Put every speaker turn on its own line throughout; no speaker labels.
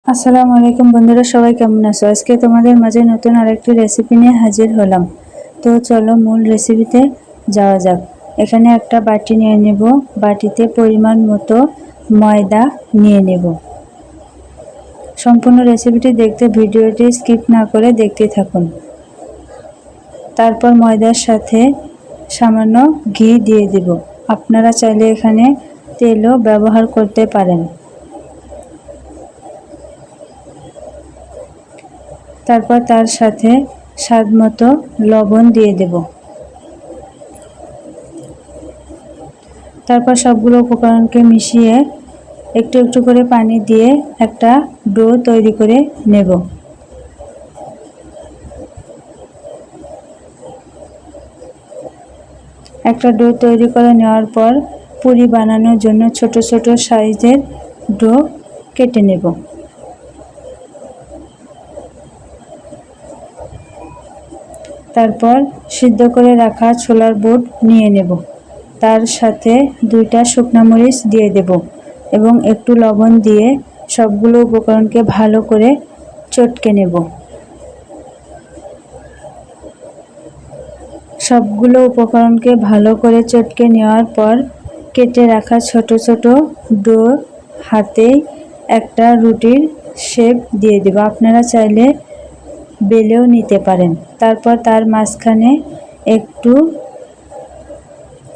আসসালামু আলাইকুম বন্ধুরা, সবাই কেমন আছো? আজকে তোমাদের মাঝে নতুন আরেকটি রেসিপি নিয়ে হাজির হলাম। তো চলো মূল রেসিপিতে যাওয়া যাক। এখানে একটা বাটি নিয়ে নেব, বাটিতে পরিমাণ মতো ময়দা নিয়ে নেব। সম্পূর্ণ রেসিপিটি দেখতে ভিডিওটি স্কিপ না করে দেখতে থাকুন। তারপর ময়দার সাথে সামান্য ঘি দিয়ে দেব। আপনারা চাইলে এখানে তেলও ব্যবহার করতে পারেন। তারপর তার সাথে স্বাদ মতো লবণ দিয়ে দেব। তারপর সবগুলো উপকরণকে মিশিয়ে একটু একটু করে পানি দিয়ে একটা ডো তৈরি করে নেব। একটা ডো তৈরি করে নেওয়ার পর পুরি বানানোর জন্য ছোট ছোট সাইজের ডো কেটে নেব। তারপর সিদ্ধ করে রাখা ছোলার বুট নিয়ে নেব। তার সাথে 2টা শুকনো মরিচ দিয়ে দেব এবং একটু লবণ দিয়ে সবগুলো উপকরণকে ভালো করে চটকে নেব। সবগুলো উপকরণকে ভালো করে চটকে নেওয়ার পর কেটে রাখা ছোট ছোট ডো হাতে একটা রুটির শেপ দিয়ে দেব। আপনারা চাইলে বেলেও নিতে পারেন। তারপর তার মাঝখানে একটু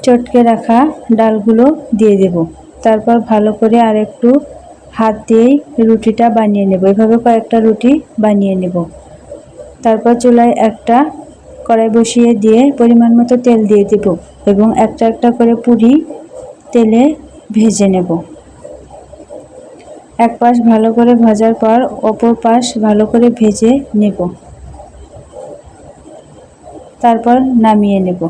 চটকে রাখা ডালগুলো দিয়ে দেব। তারপর ভালো করে আরেকটু হাত দিয়েই রুটিটা বানিয়ে নেব। এভাবে কয়েকটা রুটি বানিয়ে নেব। তারপর চুলায় একটা কড়াই বসিয়ে দিয়ে পরিমাণ মতো তেল দিয়ে দেব এবং একটা একটা করে পুরি তেলে ভেজে নেব। এক পাশ ভালো করে ভাজার পর অপর পাশ ভালো করে ভেজে নেব। তারপর নামিয়ে নেব।